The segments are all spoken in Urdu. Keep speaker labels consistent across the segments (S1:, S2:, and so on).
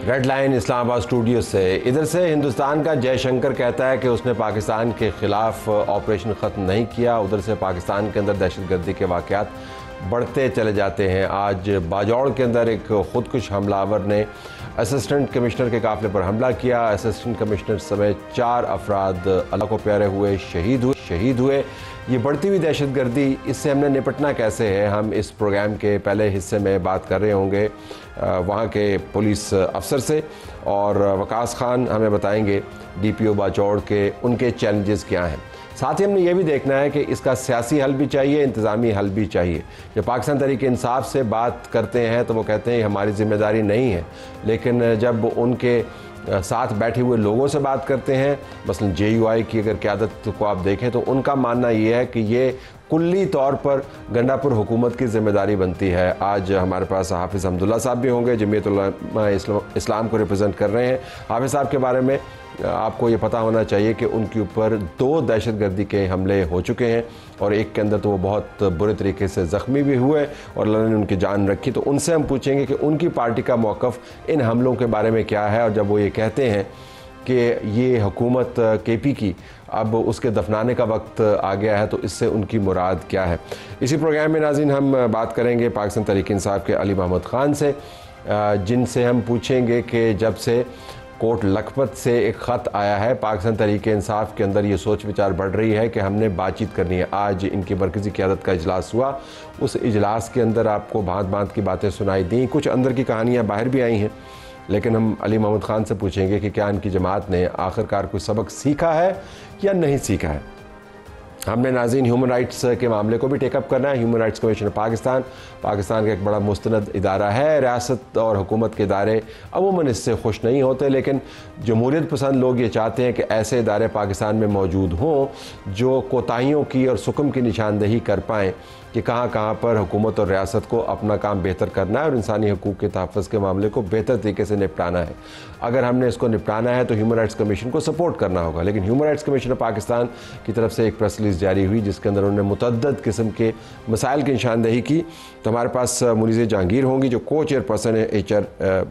S1: ریڈ لائن اسلام آباد اسٹوڈیو سے ادھر سے ہندوستان کا جے شنکر کہتا ہے کہ اس نے پاکستان کے خلاف آپریشن ختم نہیں کیا، ادھر سے پاکستان کے اندر دہشت گردی کے واقعات بڑھتے چلے جاتے ہیں۔ آج باجوڑ کے اندر ایک خودکش حملہ آور نے اسسٹنٹ کمشنر کے قافلے پر حملہ کیا۔ اسسٹنٹ کمشنر سمیت 4 افراد اللہ کو پیارے ہوئے، شہید ہوئے۔ یہ بڑھتی ہوئی دہشت گردی، اس سے ہم نے نپٹنا کیسے ہے، ہم اس پروگرام کے پہلے حصے میں بات کر رہے ہوں گے وہاں کے پولیس افسر سے، اور وقاص خان ہمیں بتائیں گے ڈی پی او باجوڑ کے ان کے چیلنجز کیا ہیں۔ ساتھ ہی ہم نے یہ بھی دیکھنا ہے کہ اس کا سیاسی حل بھی چاہیے، انتظامی حل بھی چاہیے۔ جب پاکستان تحریک انصاف سے بات کرتے ہیں تو وہ کہتے ہیں ہماری ذمہ داری نہیں ہے، لیکن جب ان کے ساتھ بیٹھے ہوئے لوگوں سے بات کرتے ہیں، مثلا جے یو آئی کی اگر قیادت کو آپ دیکھیں تو ان کا ماننا یہ ہے کہ یہ کلی طور پر گنڈا پور حکومت کی ذمہ داری بنتی ہے۔ آج ہمارے پاس حافظ حمداللہ صاحب بھی ہوں گے، جمعیت علماء اسلام کو ریپرزینٹ کر رہے ہیں۔ حافظ صاحب کے بارے میں آپ کو یہ پتہ ہونا چاہیے کہ ان کے اوپر 2 دہشت گردی کے حملے ہو چکے ہیں، اور ایک کے اندر تو وہ بہت برے طریقے سے زخمی بھی ہوئے اور اللہ نے ان کی جان رکھی۔ تو ان سے ہم پوچھیں گے کہ ان کی پارٹی کا موقف ان حملوں کے بارے میں کیا ہے، اور جب وہ یہ کہتے ہیں کہ یہ حکومت کے پی کی اب اس کے دفنانے کا وقت آ گیا ہے، تو اس سے ان کی مراد کیا ہے۔ اسی پروگرام میں ناظرین ہم بات کریں گے پاکستان تحریک انصاف کے علی محمد خان سے، جن سے ہم پوچھیں گے کہ جب سے کوٹ لکھپت سے ایک خط آیا ہے، پاکستان تحریک انصاف کے اندر یہ سوچ وچار بڑھ رہی ہے کہ ہم نے بات چیت کرنی ہے۔ آج ان کی مرکزی قیادت کا اجلاس ہوا، اس اجلاس کے اندر آپ کو بھانت بھانت کی باتیں سنائی دیں، کچھ اندر کی کہانیاں باہر بھی آئی ہیں، لیکن ہم علی محمد خان سے پوچھیں گے کہ کیا ان کی جماعت نے آخرکار کوئی سبق سیکھا ہے یا نہیں سیکھا ہے۔ ہم نے ناظرین ہیومن رائٹس کے معاملے کو بھی ٹیک اپ کرنا ہے۔ ہیومن رائٹس کمیشن پاکستان کا ایک بڑا مستند ادارہ ہے۔ ریاست اور حکومت کے ادارے عموماً اس سے خوش نہیں ہوتے، لیکن جمہوریت پسند لوگ یہ چاہتے ہیں کہ ایسے ادارے پاکستان میں موجود ہوں جو کوتاہیوں کی اور سکم کی نشاندہی کر پائیں کہ کہاں کہاں پر حکومت اور ریاست کو اپنا کام بہتر کرنا ہے اور انسانی حقوق کے تحفظ کے معاملے کو بہتر طریقے سے نپٹانا ہے۔ اگر ہم نے اس کو نپٹانا ہے تو ہیومن رائٹس کمیشن کو سپورٹ کرنا ہوگا۔ لیکن human rights commission of Pakistan کی طرف سے ایک پریس ریلیز جاری ہوئی جس کے اندر انہوں نے متعدد قسم کے مسائل کی نشاندہی کی۔ تو ہمارے پاس منیزہ جہانگیر ہوں گی جو کو چیئر پرسن ہے ایچ آر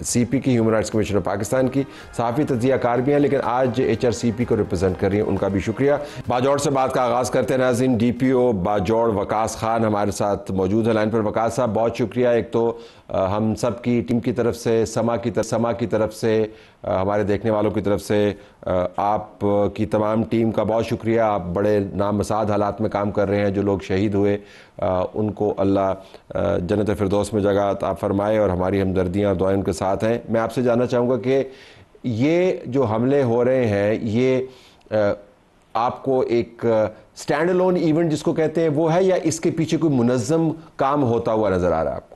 S1: سی پی کی، human rights commission of Pakistan کی، صحافی تجزیہ کار بھی ہیں لیکن آج ایچ آر سی پی کو ریپرزینٹ کر رہی ہیں، ان کا بھی شکریہ۔ باجوڑ سے بات کا آغاز کرتے ہیں ناظرین۔ ڈی پی او باجوڑ وقاص خان ہمارے ساتھ موجود ہے لائن پر۔ وقاص صاحب بہت شکریہ، ایک تو ہم سب کی ٹیم کی طرف سے، سما کی طرف سے، ہمارے دیکھنے والوں کی طرف سے، آپ کی تمام ٹیم کا بہت شکریہ۔ آپ بڑے نامساعد حالات میں کام کر رہے ہیں۔ جو لوگ شہید ہوئے ان کو اللہ جنت فردوس میں جگہ عطا فرمائے، اور ہماری ہمدردیاں اور دعائیں ان کے ساتھ ہیں۔ میں آپ سے جاننا چاہوں گا کہ یہ جو حملے ہو رہے ہیں یہ آپ کو ایک سٹینڈ الون ایونٹ جس کو کہتے ہیں وہ ہے، یا اس کے پیچھے کوئی منظم کام ہوتا ہوا نظر آ رہا ہے آپ کو؟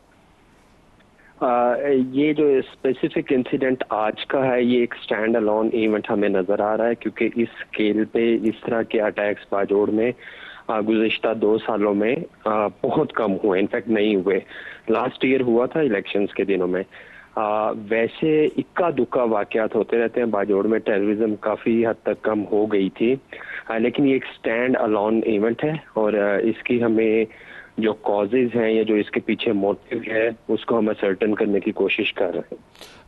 S2: یہ جو اسپیسیفک انسیڈنٹ آج کا ہے یہ ایک سٹینڈ الون ایونٹ ہمیں نظر آ رہا ہے، کیونکہ اس اسکیل پہ اس طرح کے اٹیکس باجوڑ میں گزشتہ 2 سالوں میں بہت کم ہوئے، انفیکٹ نہیں ہوئے۔ لاسٹ ایئر ہوا تھا الیکشنز کے دنوں میں۔ ویسے اکا دکا واقعات ہوتے رہتے ہیں باجوڑ میں، ٹیررزم کافی حد تک کم ہو گئی تھی، لیکن یہ ایک سٹینڈ الون ایونٹ ہے، اور اس کی ہمیں جو کازز ہیں یا جو اس کے پیچھے موٹیو ہے اس کو ہم اسرٹن کرنے کی کوشش کر رہے ہیں۔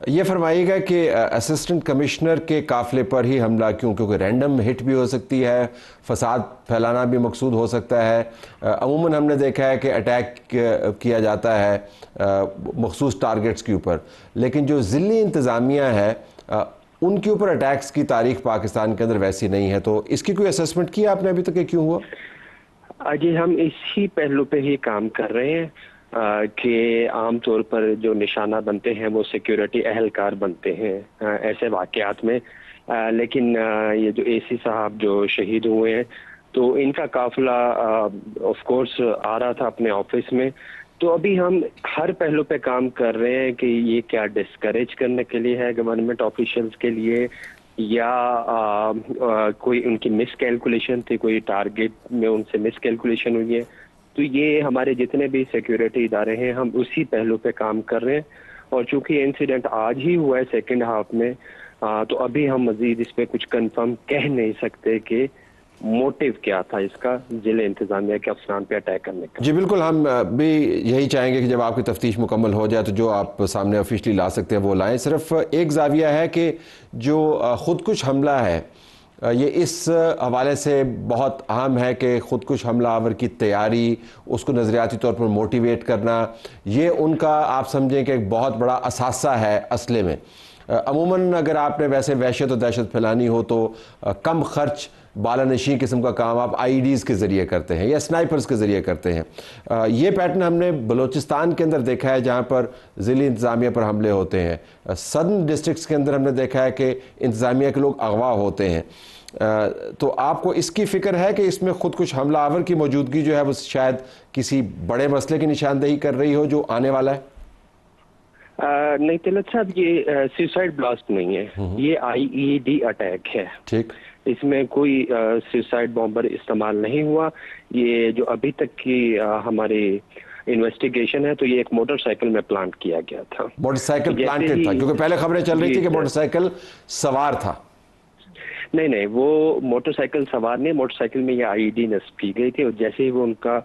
S1: یہ فرمائیے گا کہ اسسٹنٹ کمشنر کے قافلے پر ہی حملہ کیوں؟ کیونکہ رینڈم ہٹ بھی ہو سکتی ہے، فساد پھیلانا بھی مقصود ہو سکتا ہے۔ عموماً ہم نے دیکھا ہے کہ اٹیک کیا جاتا ہے مخصوص ٹارگٹس کے اوپر، لیکن جو ضلعی انتظامیہ ہے ان کے اوپر اٹیکس کی تاریخ پاکستان کے اندر ویسی نہیں ہے، تو اس کی کوئی اسسمنٹ کی آپ نے ابھی تک کہ کیوں ہوا؟
S2: جی، ہم اسی پہلو پہ ہی کام کر رہے ہیں کہ عام طور پر جو نشانہ بنتے ہیں وہ سیکیورٹی اہلکار بنتے ہیں ایسے واقعات میں، لیکن یہ جو اے سی صاحب جو شہید ہوئے ہیں تو ان کا قافلہ آف کورس آ رہا تھا اپنے آفس میں، تو ابھی ہم ہر پہلو پہ کام کر رہے ہیں کہ یہ کیا ڈسکریج کرنے کے لیے ہے گورنمنٹ آفیشلز کے لیے، یا کوئی ان کی مس کیلکولیشن تھی، کوئی ٹارگٹ میں ان سے مس کیلکولیشن ہوئی ہے۔ تو یہ ہمارے جتنے بھی سیکیورٹی ادارے ہیں ہم اسی پہلو پہ کام کر رہے ہیں، اور چونکہ انسیڈنٹ آج ہی ہوا ہے سیکنڈ ہاف میں، تو ابھی ہم مزید اس پہ کچھ کنفرم کہہ نہیں سکتے کہ موٹیو کیا تھا اس کا ضلع انتظامیہ کے افسران پہ اٹیک کرنے کا؟
S1: جی بالکل، ہم بھی یہی چاہیں گے کہ جب آپ کی تفتیش مکمل ہو جائے تو جو آپ سامنے آفیشلی لا سکتے ہیں وہ لائیں. صرف ایک زاویہ ہے کہ جو خودکش حملہ ہے یہ اس حوالے سے بہت اہم ہے کہ خودکش حملہ آور کی تیاری، اس کو نظریاتی طور پر موٹیویٹ کرنا، یہ ان کا آپ سمجھیں کہ ایک بہت بڑا اثاثہ ہے اصلے میں. عموماً اگر آپ نے ویسے وحشت و دہشت پھیلانی ہو تو کم خرچ بالانشین قسم کا کام آپ آئی ڈیز کے ذریعے کرتے ہیں یا سنائپرز کے ذریعے کرتے ہیں. یہ پیٹرن ہم نے بلوچستان کے اندر دیکھا ہے جہاں پر ضلعی انتظامیہ پر حملے ہوتے ہیں. سدرن ڈسٹرکٹس کے اندر ہم نے دیکھا ہے کہ انتظامیہ کے لوگ اغوا ہوتے ہیں. تو آپ کو اس کی فکر ہے کہ اس میں خودکش حملہ آور کی موجودگی جو ہے وہ شاید کسی بڑے مسئلے کی نشاندہی کر رہی ہو جو آنے والا ہے؟
S2: نہیں طلعت صاحب، یہ سوسائڈ بلاسٹ نہیں ہے، یہ آئی ای ڈی اٹیک ہے.
S1: ٹھیک،
S2: اس میں کوئی سوسائڈ بامبر استعمال نہیں ہوا. یہ جو ابھی تک کی ہماری انویسٹیگیشن ہے تو یہ ایک موٹر سائیکل میں پلانٹ کیا گیا تھا.
S1: موٹر سائیکل پلانٹڈ تھا کیونکہ پہلے خبریں چل رہی تھی کہ موٹر سائیکل سوار تھا.
S2: نہیں، وہ موٹر سائیکل سوار نہیں، موٹر سائیکل میں یہ آئی ڈی نصب کی گئی تھی اور جیسے ہی وہ ان کا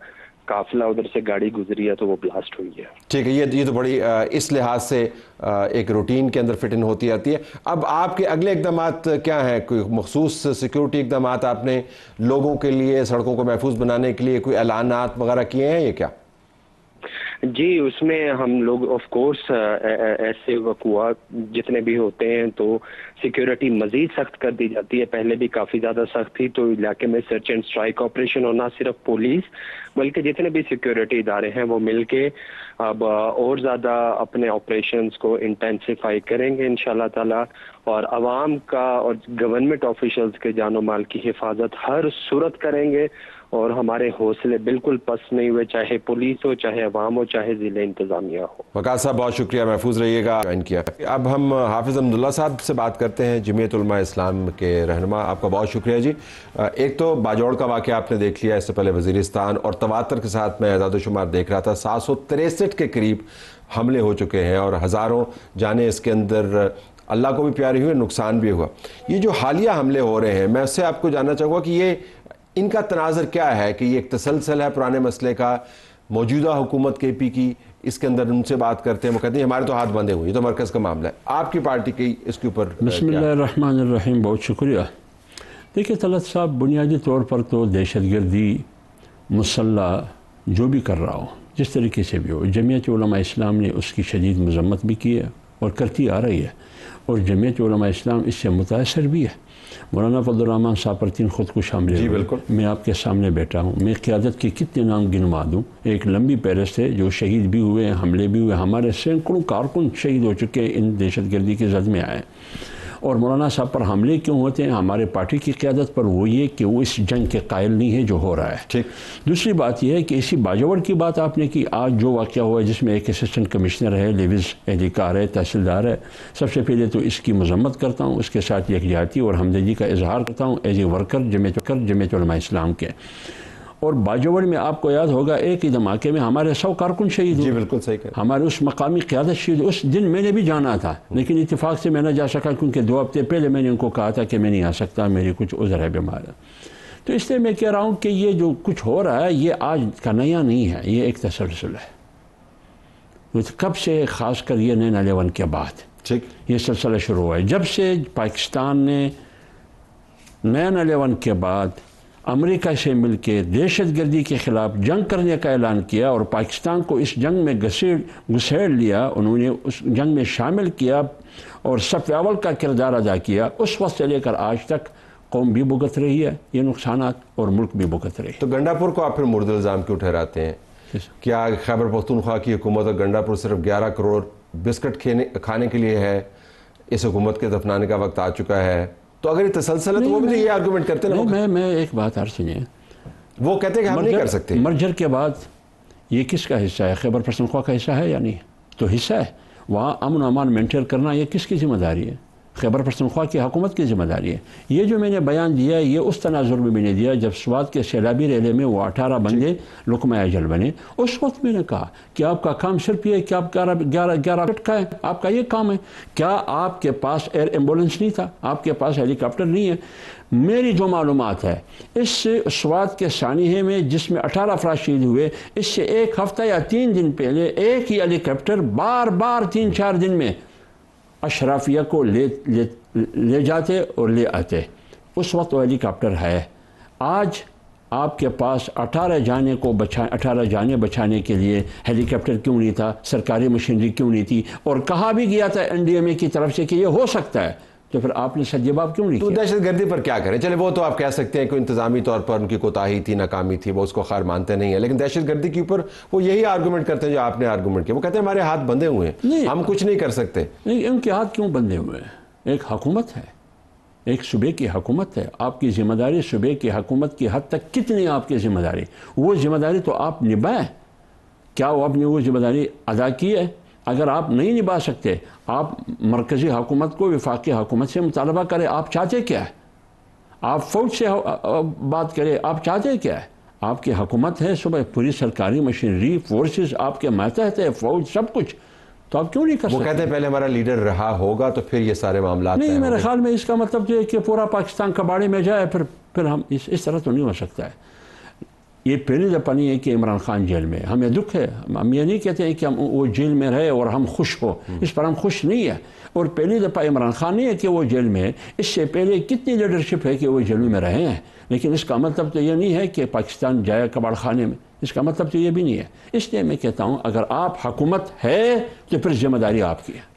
S2: قافلہ ادھر سے گاڑی گزری ہے تو وہ بلاسٹ ہوئی ہے.
S1: ٹھیک ہے، یہ تو بڑی اس لحاظ سے ایک روٹین کے اندر فٹ ان ہوتی آتی ہے. اب آپ کے اگلے اقدامات کیا ہیں؟ کوئی مخصوص سیکیورٹی اقدامات آپ نے لوگوں کے لیے سڑکوں کو محفوظ بنانے کے لیے کوئی اعلانات وغیرہ کیے ہیں؟ یہ کیا؟
S2: جی، اس میں ہم لوگ آف کورس ایسے وقوعات جتنے بھی ہوتے ہیں تو سیکیورٹی مزید سخت کر دی جاتی ہے. پہلے بھی کافی زیادہ سخت تھی تو علاقے میں سرچ اینڈ اسٹرائک آپریشن، اور نہ صرف پولیس بلکہ جتنے بھی سیکیورٹی ادارے ہیں وہ مل کے اب اور زیادہ اپنے آپریشنز کو انٹینسیفائی کریں گے انشاءاللہ تعالی، اور عوام کا اور گورنمنٹ آفیشلز کے جان و مال کی حفاظت ہر صورت کریں گے. اور ہمارے حوصلے بالکل پست نہیں ہوئے، چاہے پولیس ہو، چاہے عوام ہو، چاہے ضلع انتظامیہ ہو.
S1: وقاص صاحب بہت شکریہ، محفوظ رہیے گا. جوائن کیا. اب ہم حافظ حمداللہ صاحب سے بات کرتے ہیں، جمعیت علماء اسلام کے رہنما. آپ کا بہت شکریہ جی. ایک تو باجوڑ کا واقعہ آپ نے دیکھ لیا، اس سے پہلے وزیرستان، اور تواتر کے ساتھ میں اعداد و شمار دیکھ رہا تھا، 763 کے قریب حملے ہو چکے ہیں اور ہزاروں جانیں اس کے اندر اللہ کو بھی پیاری ہوئی، نقصان بھی ہوا. یہ جو حالیہ حملے ہو رہے ہیں، میں اس سے آپ کو جاننا چاہوں گا کہ یہ ان کا تناظر کیا ہے؟ کہ یہ ایک تسلسل ہے پرانے مسئلے کا، موجودہ حکومت کے پی کی اس کے اندر ان سے بات کرتے ہیں، وہ کہتے ہیں ہمارے تو ہاتھ بندھے ہوئے، یہ تو مرکز کا معاملہ ہے. آپ کی پارٹی کی اس کے اوپر
S3: بسم اللہ الرحمن الرحیم. بہت شکریہ. دیکھیے طلعت صاحب، بنیادی طور پر تو دہشت گردی مسلح جو بھی کر رہا ہو، جس طریقے سے بھی ہو، جمعیت علماء اسلام نے اس کی شدید مذمت بھی کی ہے اور کرتی آ رہی ہے، اور جمعیت علماء اسلام اس سے متاثر بھی ہے. مولانا فضل الرحمان صاحب پر 3 خودکش حملے
S1: جی
S3: ہوئے.
S1: بالکل.
S3: میں آپ کے سامنے بیٹھا ہوں، میں قیادت کے کتنے نام گنوا دوں؟ ایک لمبی فہرست ہے جو شہید بھی ہوئے، حملے بھی ہوئے. ہمارے سینکڑوں کارکن شہید ہو چکے ان دہشت گردی کے زد میں آئے. اور مولانا صاحب پر حملے کیوں ہوتے ہیں؟ ہمارے پارٹی کی قیادت پر وہ یہ کہ وہ اس جنگ کے قائل نہیں ہے جو ہو رہا ہے.
S1: ٹھیک.
S3: دوسری بات یہ ہے کہ اسی باجوڑ کی بات آپ نے کی. آج جو واقعہ ہوا ہے جس میں ایک اسسٹنٹ کمشنر ہے، لیوز اہلکار ہے، تحصیلدار ہے، سب سے پہلے تو اس کی مذمت کرتا ہوں، اس کے ساتھ یکجہتی اور ہمدردی کا اظہار کرتا ہوں ایز اے ورکر جمعیت علماء اسلام کے. اور باجوڑ میں آپ کو یاد ہوگا ایک ہی دھماکے میں ہمارے 100 کارکن شہید ہوئے.
S1: جی بالکل صحیح کہا.
S3: ہمارے اس مقامی قیادت شہید. اس دن میں نے بھی جانا تھا لیکن اتفاق سے میں نہ جا سکا کیونکہ 2 ہفتے پہلے میں نے ان کو کہا تھا کہ میں نہیں آ سکتا، میری کچھ عذر ہے، بیمار ہے. تو اس لیے میں کہہ رہا ہوں کہ یہ جو کچھ ہو رہا ہے یہ آج کا نیا نہیں ہے، یہ ایک تسلسل ہے. کب سے؟ خاص کر یہ 9/11 کے بعد
S1: ٹھیک
S3: یہ سلسلہ شروع ہوا ہے. جب سے پاکستان نے 9/11 کے بعد امریکہ سے مل کے دہشت گردی کے خلاف جنگ کرنے کا اعلان کیا اور پاکستان کو اس جنگ میں گھسیڑ لیا، انہوں نے اس جنگ میں شامل کیا اور صف اول کا کردار ادا کیا، اس وقت سے لے کر آج تک قوم بھی بھگت رہی ہے یہ نقصانات اور ملک بھی بھگت رہی ہے.
S1: تو گنڈا پور کو آپ پھر مورد الزام کیوں ٹھہراتے ہیں؟ کیا خیبر پختونخوا کی حکومت اور گنڈا پور صرف 11 کروڑ بسکٹ کھانے کے لیے ہے؟ اس حکومت کے دفنانے کا وقت آ چکا ہے. تو اگر یہ تسلسل ہے تو وہ بھی یہ آرگومنٹ کرتے ہیں.
S3: میں ایک بات اور سنیے،
S1: وہ کہتے ہیں کہ ہم نہیں کر سکتے.
S3: مرجر کے بعد یہ کس کا حصہ ہے؟ خیبر پختونخوا کا حصہ ہے یا نہیں؟ تو حصہ ہے. وہاں امن و امان مینٹین کرنا یہ کس کی ذمہ داری ہے؟ خیبر پختونخوا کی حکومت کی ذمہ داری ہے۔ یہ جو میں نے بیان دیا یہ اس تناظر میں نے دیا جب سوات کے سیلابی ریلے میں وہ 18 بندے لقمہ اجل بنے، اس وقت میں نے کہا کہ آپ کا کام صرف یہ ہے کہ آپ 11 فٹ کا ہے، آپ کا یہ کام ہے۔ کیا آپ کے پاس ایئر ایمبولنس نہیں تھا؟ آپ کے پاس ہیلی کاپٹر نہیں ہے؟ میری جو معلومات ہے اس سوات کے سانحے میں جس میں 18 افراد شہید ہوئے، اس سے 1 ہفتہ یا 3 دن پہلے ایک ہی ہیلی کاپٹر بار 3-4 دن میں اشرافیہ کو لے جاتے اور لے آتے۔ اس وقت وہ ہیلی کاپٹر ہے۔ آج آپ کے پاس 18 جانیں بچانے کے لیے ہیلی کاپٹر کیوں نہیں تھا؟ سرکاری مشینری کیوں نہیں تھی؟ اور کہا بھی گیا تھا NDMA کی طرف سے کہ یہ ہو سکتا ہے، تو پھر آپ نے سجواب کیوں نہیں کیا؟
S1: تو دہشت گردی پر کیا کریں؟ چلے وہ تو آپ کہہ سکتے ہیں کہ انتظامی طور پر ان کی کوتاہی تھی، ناکامی تھی، وہ اس کو خیر مانتے نہیں ہیں، لیکن دہشت گردی کے اوپر وہ یہی آرگومنٹ کرتے ہیں جو آپ نے آرگومنٹ کیا۔ وہ کہتے ہیں ہمارے ہاتھ بندھے ہوئے ہیں، ہم کچھ نہیں کر سکتے۔
S3: نہیں، ان کے ہاتھ کیوں بندھے ہوئے ہیں؟ ایک حکومت ہے، ایک صوبے کی حکومت ہے، آپ کی ذمہ داری صوبے کی حکومت کی حد تک کتنی آپ کی ذمہ داری، وہ ذمہ داری تو آپ نبھائیں۔ کیا وہ اپنی وہ ذمہ داری ادا کی ہے؟ اگر آپ نہیں نبھا سکتے، آپ مرکزی حکومت کو وفاقی حکومت سے مطالبہ کریں۔ آپ چاہتے کیا ہے؟ آپ فوج سے بات کریں، آپ چاہتے کیا ہے؟ آپ کی حکومت ہے، صبح پوری سرکاری مشینری، فورسز آپ کے ماتحت ہے، فوج، سب کچھ، تو آپ کیوں نہیں کر سکتے؟
S1: وہ کہتے ہیں پہلے ہمارا لیڈر رہا ہوگا تو پھر یہ سارے معاملات
S3: نہیں، میرے خیال میں اس کا مطلب جو ہے کہ پورا پاکستان کباڑے میں جائے، پھر ہم اس طرح تو نہیں ہو سکتا ہے۔ یہ پہلی دفعہ نہیں ہے کہ عمران خان جیل میں، ہمیں دکھ ہے، ہم یہ نہیں کہتے ہیں کہ ہم وہ جیل میں رہے اور ہم خوش ہو، اس پر ہم خوش نہیں ہیں۔ اور پہلی دفعہ عمران خان نہیں ہے کہ وہ جیل میں ہے، اس سے پہلے کتنی لیڈرشپ ہے کہ وہ جیلوں میں رہے ہیں، لیکن اس کا مطلب تو یہ نہیں ہے کہ پاکستان جائے کباڑ خانے میں، اس کا مطلب تو یہ بھی نہیں ہے۔ اس لیے میں کہتا ہوں اگر آپ حکومت ہے تو پھر ذمہ داری آپ کی ہے۔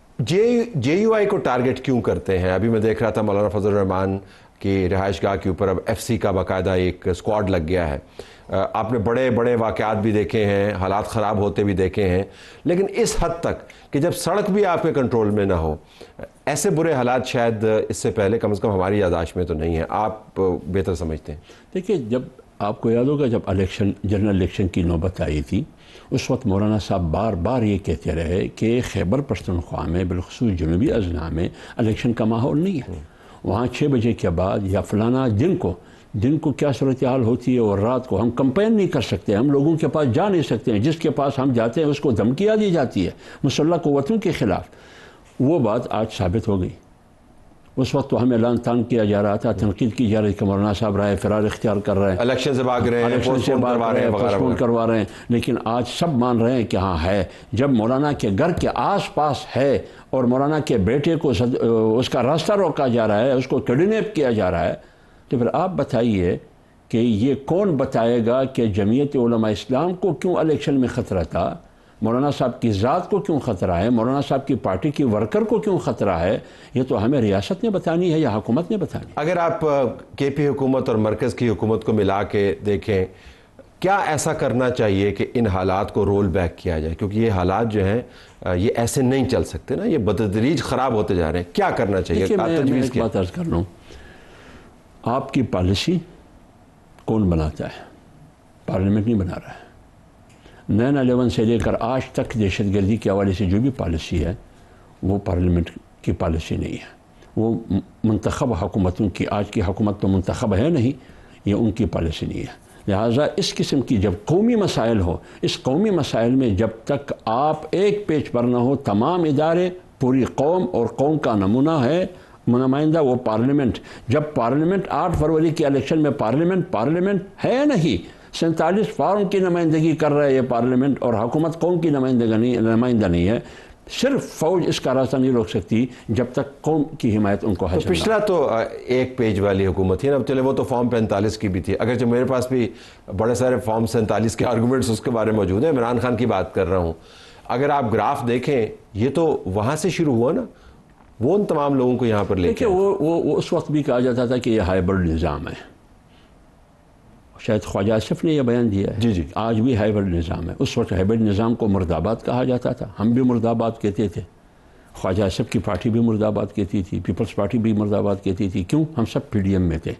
S1: JUI کو ٹارگٹ کیوں کرتے ہیں؟ ابھی میں دیکھ رہا تھا مولانا فضل الرحمان کی رہائش گاہ کے اوپر اب FC کا باقاعدہ ایک اسکواڈ لگ گیا ہے۔ آپ نے بڑے بڑے واقعات بھی دیکھے ہیں، حالات خراب ہوتے بھی دیکھے ہیں، لیکن اس حد تک کہ جب سڑک بھی آپ کے کنٹرول میں نہ ہو، ایسے برے حالات شاید اس سے پہلے کم از کم ہماری یادداشت میں تو نہیں ہیں۔ آپ بہتر سمجھتے ہیں؟
S3: دیکھیے، جب آپ کو یاد ہوگا جب جنرل الیکشن کی نوبت آئی تھی، اس وقت مولانا صاحب بار بار یہ کہتے رہے کہ خیبر پختونخوا میں بالخصوص جنوبی اضلاع میں الیکشن کا ماحول نہیں ہے، وہاں 6 بجے کے بعد یا فلانا دن کو کیا صورتحال ہوتی ہے اور رات کو ہم کمپین نہیں کر سکتے، ہم لوگوں کے پاس جا نہیں سکتے ہیں، جس کے پاس ہم جاتے ہیں اس کو دھمکیاں دی جاتی ہے مسلح قوتوں کے خلاف۔ وہ بات آج ثابت ہو گئی۔ اس وقت تو ہمیں اعلان تان کیا جا رہا تھا، تنقید کی جا رہی کہ مولانا صاحب رائے فرار اختیار کر رہے ہیں،
S1: الیکشن سے بھاگ رہے ہیں، پوسٹ
S3: کروا رہے ہیں، لیکن آج سب مان رہے ہیں کہ ہاں ہے۔ جب مولانا کے گھر کے آس پاس ہے اور مولانا کے بیٹے کو اس کا راستہ روکا جا رہا ہے، اس کو کڈنیپ کیا جا رہا ہے، تو پھر آپ بتائیے کہ یہ کون بتائے گا کہ جمعیت علماء اسلام کو کیوں الیکشن میں خطرہ تھا، مولانا صاحب کی ذات کو کیوں خطرہ ہے، مولانا صاحب کی پارٹی کی ورکر کو کیوں خطرہ ہے؟ یہ تو ہمیں ریاست نے بتانی ہے یا حکومت نے بتانی ہے۔
S1: اگر آپ KP حکومت اور مرکز کی حکومت کو ملا کے دیکھیں، کیا ایسا کرنا چاہیے کہ ان حالات کو رول بیک کیا جائے؟ کیونکہ یہ حالات جو ہیں یہ ایسے نہیں چل سکتے نا، یہ بتدریج خراب ہوتے جا رہے ہیں۔ کیا کرنا چاہیے؟
S3: میں ایک بات عرض کر لوں، آپ کی پالیسی کون بناتا ہے؟ پارلیمنٹ نہیں بنا رہا ہے۔ 9/11 سے لے کر آج تک دہشت گردی کے حوالے سے جو بھی پالیسی ہے وہ پارلیمنٹ کی پالیسی نہیں ہے، وہ منتخب حکومتوں کی، آج کی حکومت تو منتخب ہے نہیں، یہ ان کی پالیسی نہیں ہے۔ لہٰذا اس قسم کی جب قومی مسائل ہو، اس قومی مسائل میں جب تک آپ ایک پیج پر نہ ہو، تمام ادارے، پوری قوم اور قوم کا نمونہ ہے نمائندہ وہ پارلیمنٹ، جب پارلیمنٹ 8 فروری کے الیکشن میں پارلیمنٹ ہے نہیں، 47 فارم کی نمائندگی کر رہا ہے یہ پارلیمنٹ، اور حکومت قوم کی نمائندہ نہیں ہے۔ صرف فوج اس کا راستہ نہیں روک سکتی جب تک قوم کی حمایت ان کو حاصل نہ ہو۔
S1: پچھلا تو ایک پیج والی حکومت تھی نا، چلے وہ تو فارم 45 کی بھی تھی، اگرچہ میرے پاس بھی بڑے سارے فارم 47 کے آرگومنٹس اس کے بارے میں موجود ہیں، عمران خان کی بات کر رہا ہوں۔ اگر آپ گراف دیکھیں یہ تو وہاں سے شروع ہوا نا، وہ ان تمام لوگوں کو یہاں پر لے کے
S3: وہ اس وقت بھی کہا جاتا تھا کہ یہ ہائبرڈ نظام ہے، شاید خواجہ آصف نے یہ بیان دیا ہے۔
S1: جی
S3: آج بھی ہائبرڈ نظام ہے، اس وقت ہائبرڈ نظام کو مرد آباد کہا جاتا تھا، ہم بھی مرد آباد کہتے تھے، خواجہ آصف کی پارٹی بھی مرد آباد کہتی تھی، پیپلز پارٹی بھی مرد آباد کہتی تھی، کیوں؟ ہم سب PDM میں تھے۔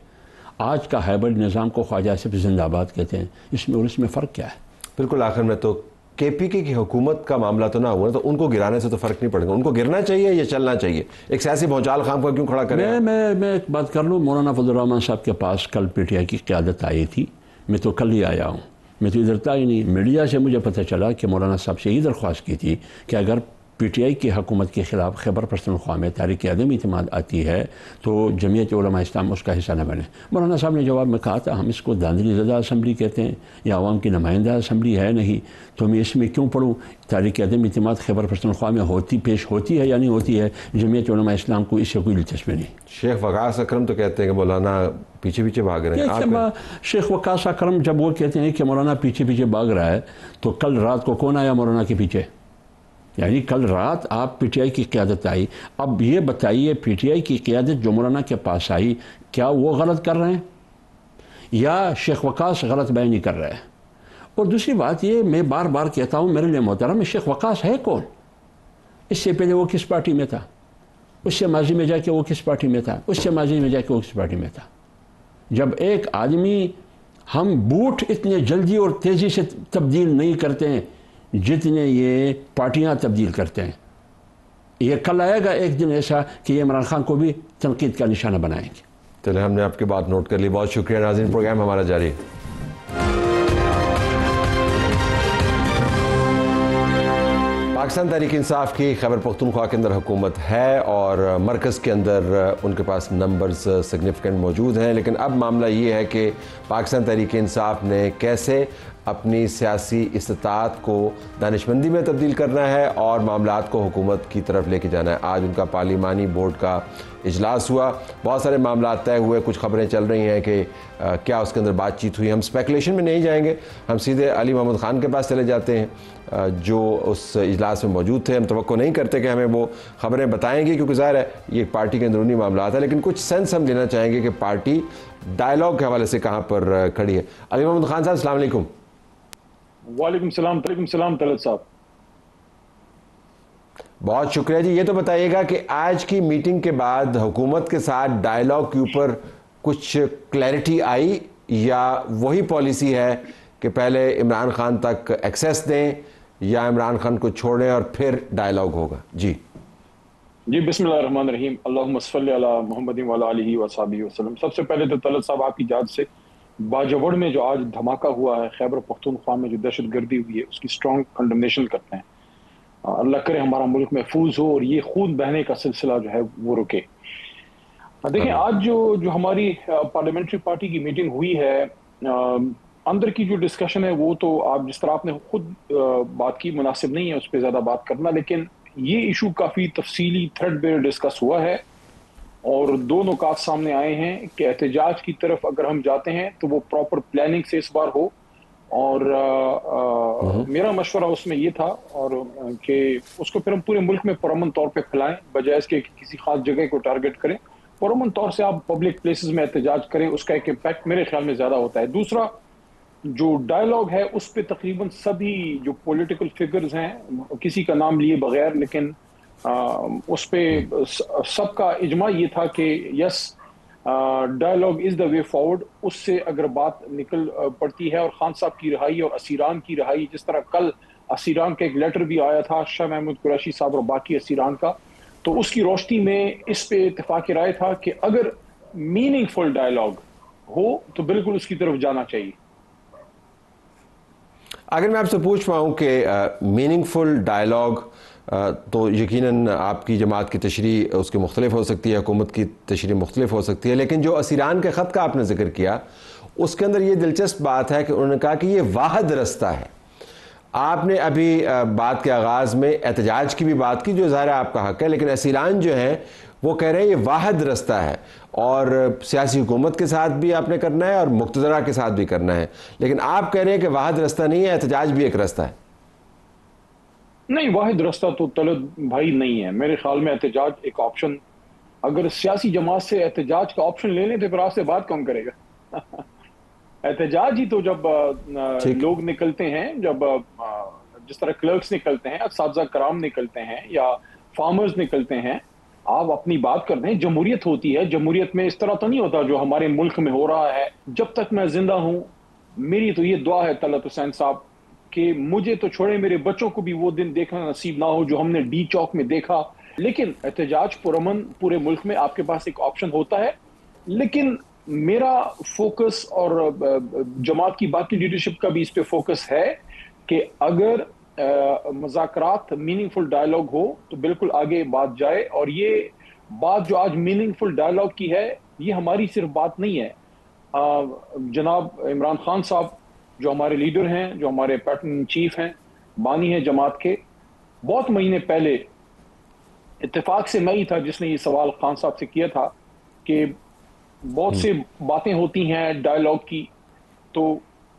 S3: آج کا ہائبرڈ نظام کو خواجہ آصف زندہ آباد کہتے ہیں، اس میں اور اس میں فرق کیا ہے؟
S1: بالکل آخر میں تو KPK کی حکومت کا معاملہ تو نہ ہوا، تو ان کو گرانے سے تو فرق نہیں پڑے گا، ان کو گرنا چاہیے یا چلنا چاہیے؟ ایک سیاسی بھونچال خام کو کیوں کھڑا کریں؟
S3: میں ایک بات کر لوں، مولانا فضل الرحمان صاحب کے پاس کل PTI کی قیادت آئی تھی، میں تو کل ہی آیا ہوں، میں تو ادھر تھا ہی نہیں. میڈیا سے مجھے پتہ چلا کہ مولانا صاحب سے یہ درخواست کی تھی کہ اگر PTI کی حکومت کے خلاف خیبر پختونخوا میں تحریک عدم اعتماد آتی ہے تو جمعیت علماء اسلام اس کا حصہ نہ بنے. مولانا صاحب نے جواب میں کہا تھا ہم اس کو دھاندلی زدہ اسمبلی کہتے ہیں، یا عوام کی نمائندہ اسمبلی ہے نہیں، تو میں اس میں کیوں پڑھوں؟ تحریک عدم اعتماد خیبر پختونخوا میں پیش ہوتی ہے یا نہیں ہوتی ہے، جمعیت علماء اسلام کو اس سے کوئی دلچسپی نہیں.
S1: شیخ وقاص اکرم تو کہتے ہیں کہ مولانا پیچھے پیچھے بھاگ رہے ہیں.
S3: شیخ وقاص اکرم جب وہ کہتے ہیں کہ مولانا پیچھے پیچھے بھاگ رہا ہے، تو کل رات کو کون آیا مولانا کے پیچھے؟ یعنی کل رات آپ PTI کی قیادت آئی، اب یہ بتائیے PTI کی قیادت جو مولانا کے پاس آئی، کیا وہ غلط کر رہے ہیں یا شیخ وقاص غلط بیانی کر رہے ہیں؟ اور دوسری بات یہ میں بار بار کہتا ہوں، میرے لیے محترم، شیخ وقاص ہے کون؟ اس سے پہلے وہ کس پارٹی میں تھا؟ اس سے ماضی میں جا کے وہ کس پارٹی میں تھا؟ اس سے ماضی میں جا کے وہ کس پارٹی میں تھا؟ جب ایک آدمی، ہم بوٹ اتنے جلدی اور تیزی سے تبدیل نہیں کرتے ہیں جتنے یہ پارٹیاں تبدیل کرتے ہیں. یہ کل آئے گا ایک دن ایسا کہ یہ عمران خان کو بھی تنقید کا نشانہ بنائیں گے.
S1: چلے، ہم نے آپ کی بات نوٹ کر لی، بہت شکریہ. ناظرین، پروگرام ہمارا جاری ہے. پاکستان تحریک انصاف کی خیبر پختونخوا کے اندر حکومت ہے اور مرکز کے اندر ان کے پاس نمبرز سگنیفیکنٹ موجود ہیں، لیکن اب معاملہ یہ ہے کہ پاکستان تحریک انصاف نے کیسے اپنی سیاسی استطاعت کو دانشمندی میں تبدیل کرنا ہے اور معاملات کو حکومت کی طرف لے کے جانا ہے. آج ان کا پارلیمانی بورڈ کا اجلاس ہوا، بہت سارے معاملات طے ہوئے، کچھ خبریں چل رہی ہیں کہ کیا اس کے اندر بات چیت ہوئی. ہم اسپیکولیشن میں نہیں جائیں گے، ہم سیدھے علی محمد خان کے پاس چلے جاتے ہیں جو اس اجلاس میں موجود تھے. ہم توقع نہیں کرتے کہ ہمیں وہ خبریں بتائیں گے کیونکہ ظاہر ہے یہ پارٹی کے اندرونی معاملات ہیں، لیکن کچھ سینس ہم لینا چاہیں گے کہ پارٹی ڈائلاگ کے حوالے سے کہاں پر کھڑی ہے. علی محمد خان صاحب، السلام علیکم.
S4: وعلیکم السلام. وعلیکم السلام طلعت صاحب.
S1: بہت شکریہ جی. یہ تو بتائیے گا کہ آج کی میٹنگ کے بعد حکومت کے ساتھ ڈائلاگ کے اوپر کچھ کلیئرٹی آئی یا وہی پالیسی ہے کہ پہلے عمران خان تک ایکسیس دیں یا عمران خان کو چھوڑیں اور پھر ڈائلاگ ہوگا؟ جی
S4: بسم اللہ الرحمن الرحیم. اللہم صلی علی محمد وعلی آلہ وصحبہ وسلم. سب سے پہلے تو طلعت صاحب آپ کی اجازت سے باجوڑ میں جو آج دھماکہ ہوا ہے، خیبر پختونخوا میں جو دہشت گردی ہوئی ہے، اس کی اسٹرانگ کنڈمنیشن کرتے ہیں. اللہ کرے ہمارا ملک محفوظ ہو اور یہ خون بہنے کا سلسلہ جو ہے وہ رکے. دیکھیں، آج جو ہماری پارلیمنٹری پارٹی کی میٹنگ ہوئی ہے، اندر کی جو ڈسکشن ہے وہ تو آپ جس طرح آپ نے خود بات کی، مناسب نہیں ہے اس پہ زیادہ بات کرنا، لیکن یہ ایشو کافی تفصیلی تھریڈ بیئر ڈسکس ہوا ہے اور دو نکات سامنے آئے ہیں کہ احتجاج کی طرف اگر ہم جاتے ہیں تو وہ پراپر پلاننگ سے اس بار ہو. اور میرا مشورہ اس میں یہ تھا اور کہ اس کو پھر ہم پورے ملک میں پرامن طور پہ پھیلائیں، بجائے اس کے کسی خاص جگہ کو ٹارگٹ کریں. پرامن طور سے آپ پبلک پلیسز میں احتجاج کریں، اس کا ایک امپیکٹ میرے خیال میں زیادہ ہوتا ہے. دوسرا، جو ڈائلاگ ہے اس پہ تقریباً سبھی جو پولیٹیکل فگرز ہیں، کسی کا نام لیے بغیر، لیکن اس پہ سب کا اجماع یہ تھا کہ یس، dialogue is the way forward. اس سے اگر بات نکل پڑتی ہے اور خان صاحب کی رہائی اور اسیران کی رہائی، جس طرح کل اسیران کا ایک لیٹر بھی آیا تھا شاہ محمود قریشی صاحب اور باقی اسیران کا، تو اس کی روشنی میں اس پہ اتفاق رائے تھا کہ اگر میننگ فل ڈائلاگ ہو تو بالکل اس کی طرف جانا چاہیے.
S1: اگر میں آپ سے پوچھ پاؤں کہ میننگ فل ڈائلاگ تو یقیناً آپ کی جماعت کی تشریح اس کے مختلف ہو سکتی ہے، حکومت کی تشریح مختلف ہو سکتی ہے، لیکن جو اسیران کے خط کا آپ نے ذکر کیا اس کے اندر یہ دلچسپ بات ہے کہ انہوں نے کہا کہ یہ واحد رستہ ہے. آپ نے ابھی بات کے آغاز میں احتجاج کی بھی بات کی، جو ظاہر ہے آپ کا حق ہے، لیکن اسیران جو ہیں وہ کہہ رہے ہیں یہ واحد رستہ ہے اور سیاسی حکومت کے ساتھ بھی آپ نے کرنا ہے اور مقتدرہ کے ساتھ بھی کرنا ہے، لیکن آپ کہہ رہے ہیں کہ واحد رستہ نہیں ہے، احتجاج بھی ایک رستہ ہے.
S4: نہیں، واحد رستہ تو طلعت بھائی نہیں ہے میرے خیال میں. احتجاج ایک آپشن، اگر سیاسی جماعت سے احتجاج کا آپشن لے لیں تو پھر آپ سے بات کون کرے گا؟ احتجاج ہی تو جب لوگ نکلتے ہیں، جب جس طرح کلرکس نکلتے ہیں، اساتذہ کرام نکلتے ہیں یا فارمرز نکلتے ہیں، آپ اپنی بات کر دیں. جمہوریت ہوتی ہے، جمہوریت میں اس طرح تو نہیں ہوتا جو ہمارے ملک میں ہو رہا ہے. جب تک میں زندہ ہوں، میری تو یہ دعا ہے طلعت حسین صاحب کہ مجھے تو چھوڑے میرے بچوں کو بھی وہ دن دیکھنا نصیب نہ ہو جو ہم نے ڈی چوک میں دیکھا. لیکن احتجاج پرامن پورے ملک میں آپ کے پاس ایک آپشن ہوتا ہے. لیکن میرا فوکس اور جماعت کی باقی لیڈرشپ کا بھی اس پہ فوکس ہے کہ اگر مذاکرات میننگ فل ڈائلاگ ہو تو بالکل آگے بات جائے. اور یہ بات جو آج میننگ فل ڈائلاگ کی ہے یہ ہماری صرف بات نہیں ہے. جناب عمران خان صاحب جو ہمارے لیڈر ہیں, جو ہمارے پیٹرن چیف ہیں, بانی ہیں جماعت کے, بہت مہینے پہلے اتفاق سے میں ہی تھا جس نے یہ سوال خان صاحب سے کیا تھا کہ بہت سے باتیں ہوتی ہیں ڈائلاگ کی, تو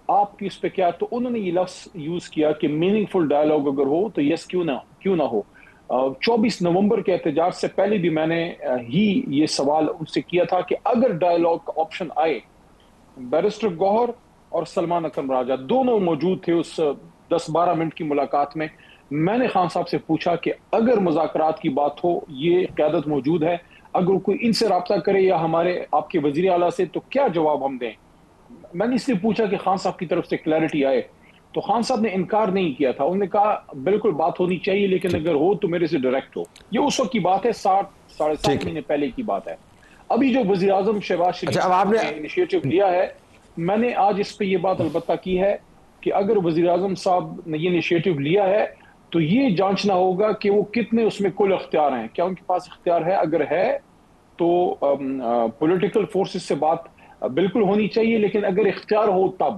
S4: آپ کی اس پہ کیا. تو انہوں نے یہ لفظ یوز کیا کہ میننگ فل ڈائلاگ اگر ہو تو یس کیوں نہ ہو. 24 نومبر کے احتجاج سے پہلے بھی میں نے ہی یہ سوال ان سے کیا تھا کہ اگر ڈائلاگ کا آپشن آئے, بیرسٹر گوہر اور سلمان اکرم راجہ دونوں موجود تھے اس 10-12 منٹ کی ملاقات میں. میں نے خان صاحب سے پوچھا کہ اگر مذاکرات کی بات ہو, یہ قیادت موجود ہے, اگر کوئی ان سے رابطہ کرے یا ہمارے آپ کے وزیر اعلیٰ سے, تو کیا جواب ہم دیں. میں نے اس لیے پوچھا کہ خان صاحب کی طرف سے کلیئرٹی آئے. تو خان صاحب نے انکار نہیں کیا تھا, انہوں نے کہا بالکل بات ہونی چاہیے لیکن اگر ہو تو میرے سے ڈائریکٹ ہو. یہ اس وقت کی بات ہے, 7-7.5 مہینے پہلے کی بات ہے. ابھی جو وزیر اعظم شہباز شریف نے انیشیٹو لیا ہے, میں نے آج اس پہ یہ بات البتہ کی ہے کہ اگر وزیر اعظم صاحب نے یہ انیشیٹو لیا ہے تو یہ جانچنا ہوگا کہ وہ کتنے اس میں کل اختیار ہیں, کیا ان کے پاس اختیار ہے. اگر ہے تو پولیٹیکل فورسز سے بات بالکل ہونی چاہیے, لیکن اگر اختیار ہو تب.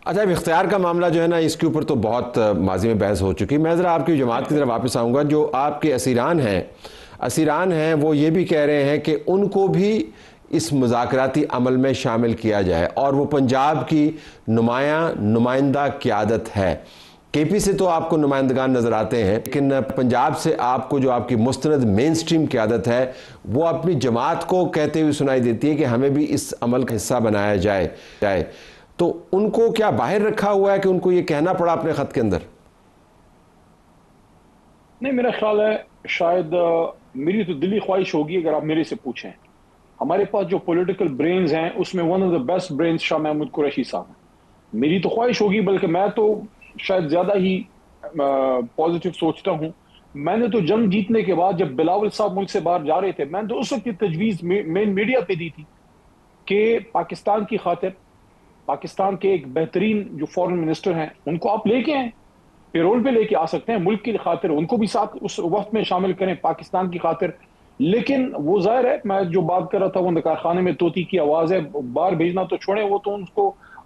S1: اچھا, اب اختیار کا معاملہ جو ہے نا, اس کے اوپر تو بہت ماضی میں بحث ہو چکی. میں ذرا آپ کی جماعت کی طرف واپس آؤں گا. جو آپ کے اسیران ہیں وہ یہ بھی کہہ رہے ہیں کہ ان کو بھی اس مذاکراتی عمل میں شامل کیا جائے, اور وہ پنجاب کی نمائندہ قیادت ہے. کے پی سے تو آپ کو نمائندگان نظر آتے ہیں, لیکن پنجاب سے آپ کو جو آپ کی مستند مین سٹریم قیادت ہے وہ اپنی جماعت کو کہتے ہوئے سنائی دیتی ہے کہ ہمیں بھی اس عمل کا حصہ بنایا جائے. تو ان کو کیا باہر رکھا ہوا ہے کہ ان کو یہ کہنا پڑا اپنے خط کے اندر؟
S4: نہیں, میرا خیال ہے شاید میری تو دلی خواہش ہوگی اگر آپ میرے سے پوچھیں. ہمارے پاس جو پولیٹیکل برینز ہیں اس میں one of the best brains Shah Mahmood Qureshi صاحب ہیں. میری تو خواہش ہوگی, بلکہ میں تو شاید زیادہ ہی پازیٹیو سوچتا ہوں. میں نے تو جنگ جیتنے کے بعد جب بلاول صاحب ملک سے باہر جا رہے تھے, میں نے تو اس وقت کی تجویز مین میڈیا پہ دی تھی کہ پاکستان کی خاطر, پاکستان کے ایک بہترین جو فورن منسٹر ہیں ان کو آپ لے کے ہیں, پیرول پہ لے کے آ سکتے ہیں, ملک کی خاطر ان کو بھی ساتھ اس وقت میں شامل کریں پاکستان کی خاطر. لیکن وہ ظاہر ہے, میں جو بات کر رہا تھا وہ نکارخانے میں طوطی کی آواز ہے, باہر بھیجنا تو چھوڑیں, وہ تو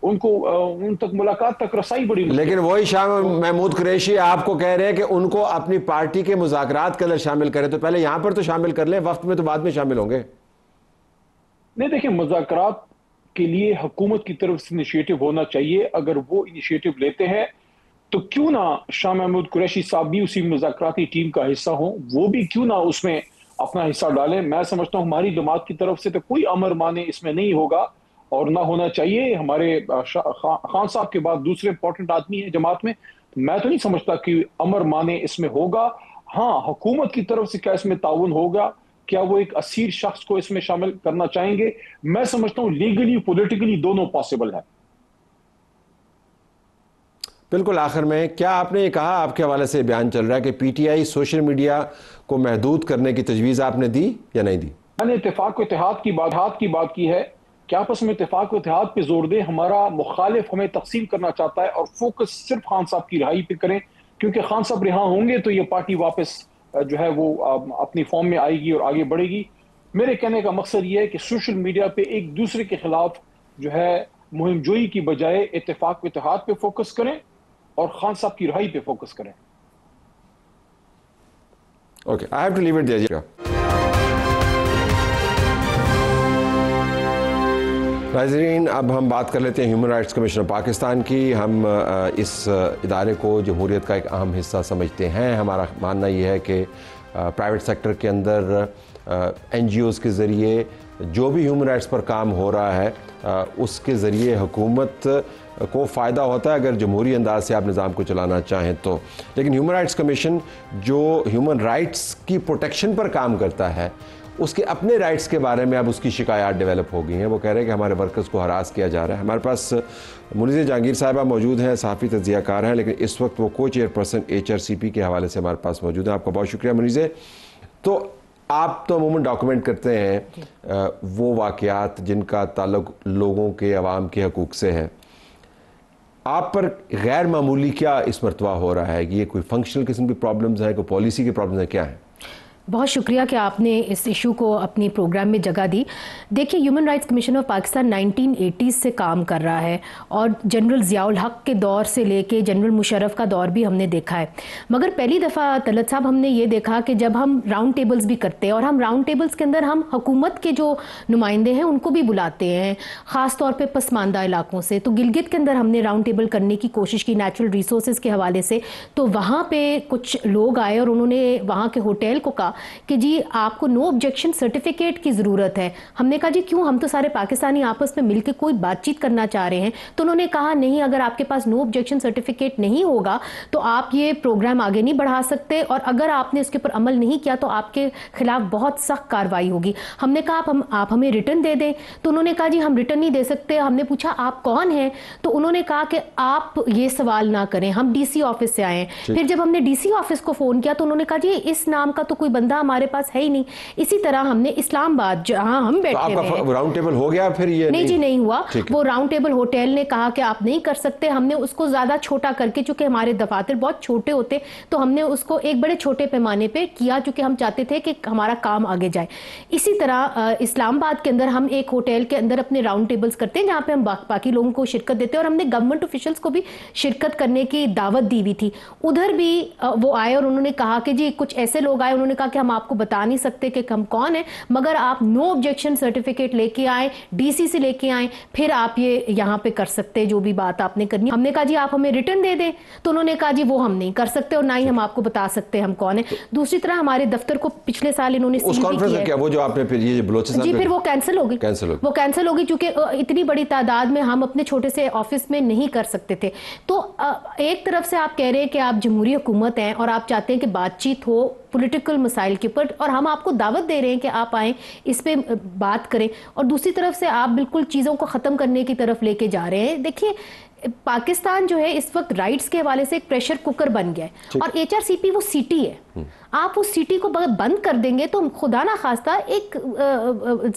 S4: ان تک ملاقات تک رسائی بڑی.
S1: لیکن وہی شاہ محمود قریشی آپ کو کہہ رہے ہیں کہ ان کو اپنی پارٹی کے مذاکرات کے اندر شامل کریں, تو پہلے یہاں پر تو شامل کر لیں, وقت میں تو بعد میں شامل ہوں گے.
S4: نہیں دیکھیں, مذاکرات کے لیے حکومت کی طرف سے انیشیٹو ہونا چاہیے. اگر وہ انیشیٹو لیتے ہیں تو کیوں نہ شاہ محمود قریشی صاحب بھی اسی مذاکراتی ٹیم کا حصہ ہوں, وہ بھی کیوں نہ اس میں اپنا حصہ ڈالیں. میں سمجھتا ہوں ہماری جماعت کی طرف سے تو کوئی امر مانے اس میں نہیں ہوگا اور نہ ہونا چاہیے. ہمارے خان صاحب کے بعد دوسرے امپورٹنٹ آدمی ہیں جماعت میں, میں تو نہیں سمجھتا کہ امر مانے اس میں ہوگا. ہاں, حکومت کی طرف سے کیا اس میں تعاون ہوگا, کیا وہ ایک اسیر شخص کو اس میں شامل کرنا چاہیں گے؟ میں سمجھتا ہوں لیگلی پولیٹیکلی دونوں پاسبل ہے.
S1: بالکل. آخر میں کیا آپ نے یہ کہا, آپ کے حوالے سے بیان چل رہا ہے کہ P T I social media کو محدود کرنے کی تجویز آپ نے دی یا نہیں دی؟
S4: میں نے اتفاق و اتحاد کی بات کی ہے کہ آپس میں اتفاق و اتحاد پہ زور دیں. ہمارا مخالف ہمیں تقسیم کرنا چاہتا ہے اور فوکس صرف خان صاحب کی رہائی پہ کریں, کیونکہ خان صاحب رہا ہوں گے تو یہ پارٹی واپس جو ہے وہ اپنی فارم میں آئے گی اور آگے بڑھے گی. میرے کہنے کا مقصد یہ ہے کہ سوشل میڈیا پہ ایک دوسرے کے خلاف جو ہے مہم جوئی کی بجائے اتفاق و اتحاد پہ فوکس کریں اور خان صاحب کی رہائی پہ فوکس کریں.
S1: Okay, I have to leave it there. ناظرین, اب ہم بات کر لیتے ہیں human rights commission of Pakistan کی. ہم اس ادارے کو جمہوریت کا ایک اہم حصہ سمجھتے ہیں. ہمارا ماننا یہ ہے کہ پرائیویٹ سیکٹر کے اندر این جی اوز کے ذریعے جو بھی ہیومن رائٹس پر کام ہو رہا ہے اس کے ذریعے حکومت کو فائدہ ہوتا ہے اگر جمہوری انداز سے آپ نظام کو چلانا چاہیں تو. لیکن ہیومن رائٹس کمیشن جو ہیومن رائٹس کی پروٹیکشن پر کام کرتا ہے اس کے اپنے رائٹس کے بارے میں اب اس کی شکایات ڈیولپ ہو گئی ہیں. وہ کہہ رہے ہیں کہ ہمارے ورکرز کو ہراس کیا جا رہا ہے. ہمارے پاس منیزہ جہانگیر صاحبہ موجود ہیں, صحافی تجزیہ کار ہیں, لیکن اس وقت وہ کو چیئرپرسن HRCP کے حوالے سے ہمارے پاس موجود ہیں. آپ کا بہت شکریہ منیزہ. تو آپ تو عموماً ڈاکومنٹ کرتے ہیں وہ واقعات جن کا تعلق لوگوں کے, عوام کے حقوق سے ہے. آپ پر غیر معمولی کیا اس مرتبہ ہو رہا ہے؟ یہ کوئی فنکشنل قسم کی پرابلمز ہیں, کوئی پالیسی کی پرابلمز ہیں, کیا ہیں؟
S5: بہت شکریہ کہ آپ نے اس ایشو کو اپنی پروگرام میں جگہ دی. دیکھیے, human rights commission of Pakistan 1980s سے کام کر رہا ہے اور جنرل ضیاء الحق کے دور سے لے کے جنرل مشرف کا دور بھی ہم نے دیکھا ہے. مگر پہلی دفعہ طلعت صاحب ہم نے یہ دیکھا کہ جب ہم راؤنڈ ٹیبلز بھی کرتے ہیں, اور ہم راؤنڈ ٹیبلز کے اندر ہم حکومت کے جو نمائندے ہیں ان کو بھی بلاتے ہیں, خاص طور پہ پسماندہ علاقوں سے. تو گلگت کے اندر ہم نے راؤنڈ ٹیبل کرنے کی کوشش کی نیچرل ریسورسز کے حوالے سے. تو وہاں پہ کچھ لوگ آئے اور انہوں نے وہاں کے ہوٹل کو کہا کہ جی آپ کو نو آبجیکشن سرٹیفکیٹ کی ضرورت ہے. ہم نے کہا جی کیوں, ہم تو سارے پاکستانی آپس میں مل کے کوئی بات چیت کرنا چاہ رہے ہیں. تو انہوں نے کہا نہیں, اگر آپ کے پاس نو آبجیکشن سرٹیفکیٹ نہیں ہوگا تو آپ یہ پروگرام آگے نہیں بڑھا سکتے, اور اگر آپ نے اس کے اوپر عمل نہیں کیا تو آپ کے خلاف بہت سخت کارروائی ہوگی. ہم نے کہا آپ ہمیں ریٹن دے دیں. تو انہوں نے کہا جی ہم ریٹن نہیں دے سکتے. ہم نے پوچھا آپ کون ہیں؟ تو انہوں نے کہا کہ آپ یہ سوال نہ کریں, ہم DC آفس سے آئے ہیں. پھر جب ہم نے DC آفس کو فون کیا تو انہوں نے کہا جی اس نام کا تو کوئی بندہ ہمارے پاس ہے ہی نہیں. اسی طرح ہم نے اسلام آباد جہاں ہم بیٹھے ہوئے ہیں,
S1: راؤنڈ ٹیبل ہو گیا پھر یہ
S5: نہیں جی نہیں ہوا. وہ راؤنڈ ٹیبل ہوٹل نے کہا کہ آپ نہیں کر سکتے. ہم نے اس کو زیادہ چھوٹا کر کے, چونکہ ہمارے دفاتر بہت چھوٹے ہوتے, تو ہم نے اس کو ایک بڑے چھوٹے پیمانے پہ کیا, چونکہ ہم چاہتے تھے کہ ہمارا کام آگے جائے. اسی طرح اسلام آباد کے اندر ہم ایک ہوٹل کے اندر اپنے راؤنڈ ٹیبلز کرتے ہیں جہاں پہ ہم باقی لوگوں کو شرکت دیتے ہیں, اور ہم نے گورنمنٹ آفیشلز کو بھی شرکت کرنے کی دعوت دی ہوئی تھی. ادھر بھی وہ آئے اور انہوں نے کہا کہ جی کچھ ایسے لوگ آئے, انہوں نے کہا کہ ہم آپ کو بتا نہیں سکتے کہ ہم کون ہیں, مگر آپ نو آبجیکشن سرٹیفکیٹ لے کے آئیں, DC سے لے کے آئیں, پھر آپ یہ یہاں پہ کر سکتے جو بھی بات آپ نے کرنی. ہم نے کہا جی آپ ہمیں ریٹن دے دیں. تو انہوں نے کہا جی وہ ہم نہیں کر سکتے اور نہ ہی ہم آپ کو بتا سکتے ہم کون ہیں. دوسری طرح ہمارے دفتر کو پچھلے سال انہوں نے سیل بھی کیا ہے.
S1: وہ جو آپ نے پھر یہ بلوچستان
S5: جی پھر وہ کینسل ہو گئی چونکہ اتنی بڑی تعداد میں ہم اپنے چھوٹے سے آفس میں نہیں کر سکتے تھے. تو ایک طرف سے آپ کہہ رہے ہیں کہ آپ جمہوری حکومت ہیں اور آپ چاہتے ہیں کہ بات چیت ہو پولیٹیکل مسائل کے اوپر, اور ہم آپ کو دعوت دے رہے ہیں کہ آپ آئیں اس پہ بات کریں, اور دوسری طرف سے آپ بالکل چیزوں کو ختم کرنے کی طرف لے کے جا رہے ہیں. دیکھیے پاکستان جو ہے اس وقت رائٹس کے حوالے سے ایک پریشر کوکر بن گیا ہے, اور HRCP وہ سٹی ہے. آپ اس سٹی کو بند کر دیں گے تو خدا نہ خواستہ ایک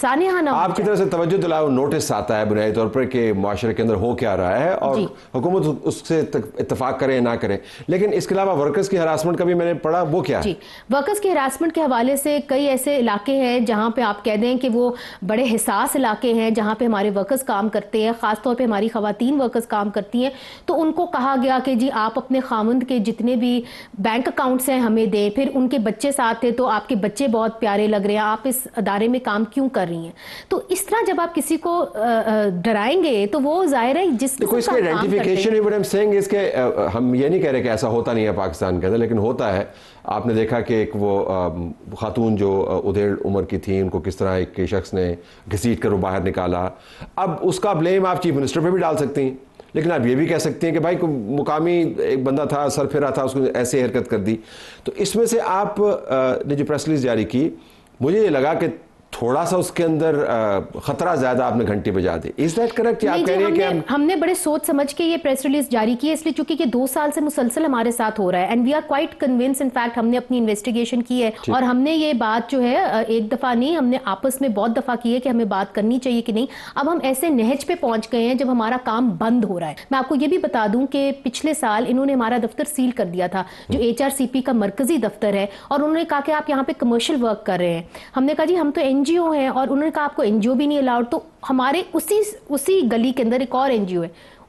S5: سانحہ نہ.
S1: آپ کی طرف سے توجہ دلاؤ نوٹس آتا ہے بنیادی طور پر کہ معاشرے کے اندر ہو کیا رہا ہے, اور حکومت اس سے اتفاق کرے نہ کرے. لیکن اس کے علاوہ ورکرز کی ہراسمنٹ کا بھی میں نے پڑھا, وہ کیا ہے؟
S5: جی, ورکرز کی ہراسمنٹ کے حوالے سے کئی ایسے علاقے ہیں جہاں پہ آپ کہہ دیں کہ وہ بڑے حساس علاقے ہیں, جہاں پہ ہمارے ورکرز کام کرتے ہیں, خاص طور پہ ہماری خواتین ورکرز کام کرتی ہیں. تو ان کو کہا گیا کہ جی آپ اپنے خاوند کے جتنے بھی بینک اکاؤنٹس ہیں ہمیں دیں. پھر ان کے بچے ساتھ تھے تو آپ کے بچے بہت پیارے لگ رہے ہیں, آپ اس ادارے میں کام کیوں کر رہی ہیں. تو اس طرح جب آپ کسی کو ڈرائیں گے تو وہ ظاہر ہے جس
S1: کو اس کے آئیڈینٹیفیکیشن ہے. سینگ اس کے ہم یہ نہیں کہہ رہے کہ ایسا ہوتا نہیں ہے پاکستان کے اندر, لیکن ہوتا ہے. آپ نے دیکھا کہ ایک وہ خاتون جو ادھیڑ عمر کی تھیں, ان کو کس طرح ایک شخص نے گھسیٹ کر وہ باہر نکالا. اب اس کا بلیم آپ چیف منسٹر پہ بھی ڈال سکتے ہیں, لیکن آپ یہ بھی کہہ سکتے ہیں کہ بھائی مقامی ایک بندہ تھا, سر پھرا تھا, اس کو ایسے حرکت کر دی. تو اس میں سے آپ نے جو پریس ریلیز جاری کی, مجھے یہ لگا کہ تھوڑا سا اس کے اندر خطرہ زیادہ آپ نے گھنٹی بجا دی. Is that correct? آپ کہہ رہے ہیں کہ
S5: ہم نے بڑے سوچ سمجھ کے یہ پریس ریلیز جاری کی ہے, اس لیے چونکہ یہ 2 سال سے مسلسل ہمارے ساتھ ہو رہا ہے, and we are quite convince. In fact ہم نے اپنی انویسٹیگیشن کی ہے, اور ہم نے یہ بات جو ہے ایک دفعہ نہیں, ہم نے آپس میں بہت دفعہ کی ہے کہ ہمیں بات کرنی چاہیے کہ نہیں. اب ہم ایسے نہج پہ پہنچ گئے ہیں جب ہمارا کام بند ہو رہا ہے. میں آپ کو یہ بھی بتا دوں کہ پچھلے سال انہوں نے ہمارا دفتر سیل کر دیا تھا, جو HRCP کا مرکزی دفتر ہے, اور انہوں نے کہا کہ آپ یہاں پہ کمرشل ورک کر رہے ہیں. ہم نے کہا جی ہم تو NGO ہیں, اور انہوں نے کہا آپ کو NGO بھی نہیں الاؤڈ. تو ہمارے اسی گلی کے اندر ایک اور NGO ہے,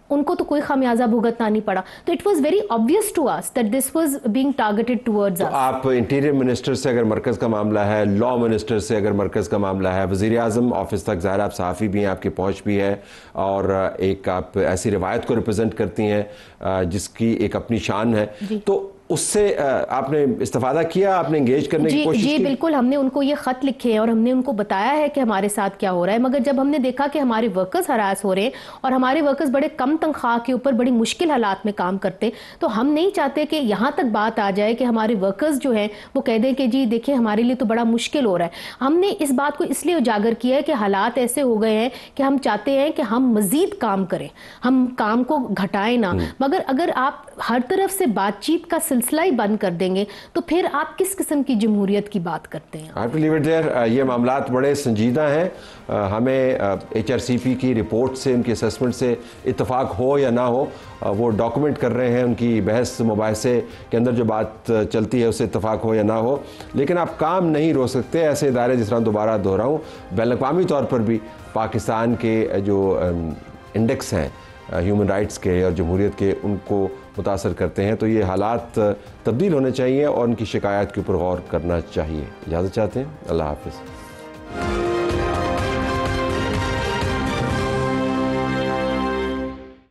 S5: ان کو تو کوئی خمیازہ بھگتنا نہیں پڑا. تو it was very obvious to us that this was being targeted towards us.
S1: آپ انٹیریئر منسٹر سے اگر مرکز کا معاملہ ہے, لا منسٹر سے اگر مرکز کا معاملہ ہے, وزیر اعظم آفس تک, ظاہر آپ صحافی بھی ہیں, آپ کی پہنچ بھی ہے, اور ایک آپ ایسی روایت کو ریپرزینٹ کرتی ہیں جس کی ایک اپنی شان ہے. تو اس سے آپ نے استفادہ کیا, آپ نے انگیج کرنے کی کوشش کی؟
S5: جی بالکل, ہم نے ان کو یہ خط لکھے ہیں اور ہم نے ان کو بتایا ہے کہ ہمارے ساتھ کیا ہو رہا ہے, مگر جب ہم نے دیکھا کہ ہمارے ورکرز ہراس ہو رہے ہیں اور ہمارے ورکرز بڑے کم تنخواہ کے اوپر بڑی مشکل حالات میں کام کرتے, تو ہم نہیں چاہتے کہ یہاں تک بات آ جائے کہ ہمارے ورکرز جو ہیں وہ کہہ دیں کہ جی دیکھیں ہمارے لیے تو بڑا مشکل ہو رہا ہے. ہم نے اس بات کو اس لیے اجاگر کیا ہے کہ حالات ایسے ہو گئے ہیں کہ ہم چاہتے ہیں کہ ہم مزید کام کریں, ہم کام کو گھٹائیں نہ, مگر اگر آپ ہر طرف سے بات چیت کا سلسلہ ہی بند کر دیں گے تو پھر آپ کس قسم کی جمہوریت کی بات کرتے ہیں؟
S1: یہ معاملات بڑے سنجیدہ ہیں. ہمیں HRCP کی رپورٹ سے, ان کی اسیسمنٹ سے اتفاق ہو یا نہ ہو, وہ ڈاکومنٹ کر رہے ہیں, ان کی بحث مباحثے کے اندر جو بات چلتی ہے اس سے اتفاق ہو یا نہ ہو, لیکن آپ کام نہیں روک سکتے. ایسے ادارے جس طرح دوبارہ دہراؤں بین الاقوامی طور پر بھی پاکستان کے جو انڈیکس ہیں ہیومن رائٹس کے اور جمہوریت کے, ان کو متاثر کرتے ہیں. تو یہ حالات تبدیل ہونے چاہیے اور ان کی شکایات کے اوپر غور کرنا چاہیے. اجازت چاہتے ہیں, اللہ حافظ.